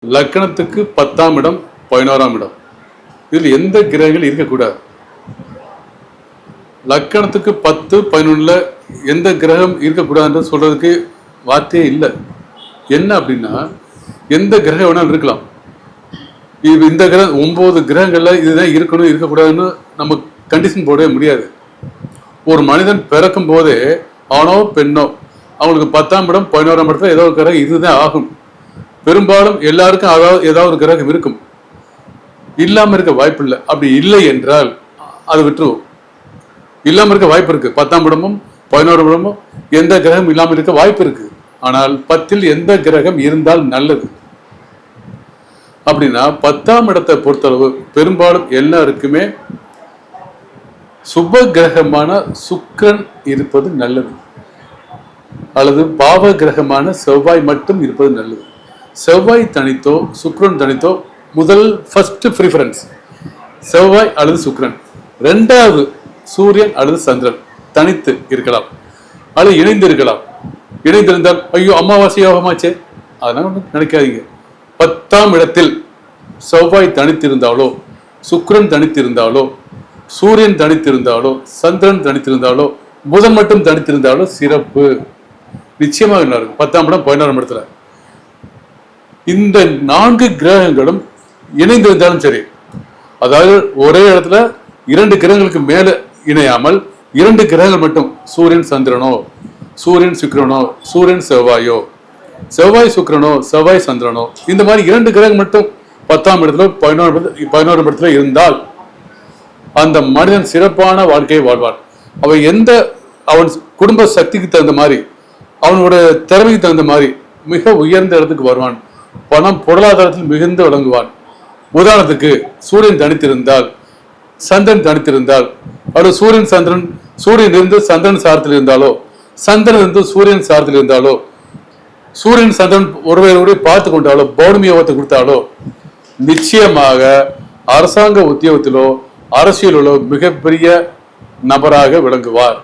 லக்கணத்துக்கு 10ஆம் இடம் 11ஆம் இடம் இதில் எந்த கிரகங்கள் இருக்கக்கூடாது. லக்கணத்துக்கு 10 11ல எந்த கிரகம் இருக்கக்கூடாதுன்னு சொல்றதுக்கு வார்த்தையே இல்லை. என்ன அப்படின்னா எந்த கிரகம் வேணாலும் இருக்கலாம். இந்த கிரகம் 9 கிரகங்கள்ல இதுதான் இருக்கணும் இருக்கக்கூடாதுன்னு நம்ம கண்டிஷன் போடவே முடியாது. ஒரு மனிதன் பிறக்கும் போதே ஆணோ பெண்ணோ அவங்களுக்கு 10ஆம் இடம் 11ஆம் இடத்துல ஏதோ ஒரு கிரகம் இதுதான் ஆகும். பெரும்பாலும் எல்லாருக்கும் ஏதாவது ஒரு கிரகம் இருக்கும், இல்லாம இருக்க வாய்ப்பு இல்லை. அப்படி இல்லை என்றால் அதை விட்டுருவோம். இல்லாம இருக்க வாய்ப்பு இருக்கு. 10ஆம் இடமும் 11ஆம் இடமும் எந்த கிரகம் இல்லாமல் இருக்க வாய்ப்பு இருக்கு. ஆனால் 10ல் எந்த கிரகம் இருந்தால் நல்லது அப்படின்னா 10ஆம் இடத்தை பொறுத்தளவு பெரும்பாலும் எல்லாருக்குமே சுப கிரகமான சுக்கிரன் இருப்பது நல்லது, அல்லது பாவ கிரகமான செவ்வாய் மட்டும் இருப்பது நல்லது. செவ்வாய் தனித்தோ சுக்கிரன் தனித்தோ முதல் ஃபர்ஸ்ட் ப்ரிஃபரன்ஸ் செவ்வாய் அல்லது சுக்கிரன். ரெண்டாவது சூரியன் அல்லது சந்திரன் தனித்து இருக்கலாம் அல்லது இணைந்து இருக்கலாம். இணைந்திருந்தால் ஐயோ அமாவாசை யோகமாச்சே அதனால நினைக்காதீங்க. 10ஆம் இடத்தில் செவ்வாய் தனித்திருந்தாலோ சுக்கிரன் தனித்திருந்தாலோ சூரியன் தனித்திருந்தாலோ சந்திரன் தனித்திருந்தாலோ புதன் மட்டும் தனித்திருந்தாலோ சிறப்பு. நிச்சயமாக என்ன இருக்கும் 10ஆம் இடம் 11ஆம் இடத்துல இந்த 4 கிரகங்களும் இணைந்திருந்தாலும் சரி, அதாவது ஒரே இடத்துல 2 கிரகங்களுக்கு மேல இணையாமல் 2 கிரகங்கள் மட்டும் சூரியன் சந்திரனோ சூரியன் சுக்கிரனோ சூரியன் செவ்வாயோ செவ்வாய் சுக்கிரனோ செவ்வாய் சந்திரனோ இந்த மாதிரி 2 கிரகம் மட்டும் 10ஆம் இடத்துல 11ஆம் இடத்துல இருந்தால் அந்த மனிதன் சிறப்பான வாழ்க்கையை வாழ்வான். அவன் குடும்ப சக்திக்கு தகுந்த மாதிரி அவனோட திறமைக்கு தகுந்த மாதிரி மிக உயர்ந்த இடத்துக்கு வருவான். பணம் பொருளாதாரத்தில் மிகுந்து விளங்குவான். உதாரணத்துக்கு சூரியன் தனித்திருந்தால் சந்திரன் தனித்திருந்தால் அல்லது சூரியன் இருந்து சந்திரன் சாரத்தில் இருந்தாலோ சந்திரன் இருந்து சூரியன் சாரத்தில் இருந்தாலோ சூரியன் சந்திரன் ஒருவரை பார்த்து கொண்டாலோ பௌர்ணமி யோகத்தை கொடுத்தாலோ நிச்சயமாக அரசாங்க உத்தியோகத்திலோ அரசியலிலோ மிகப்பெரிய நபராக விளங்குவார்.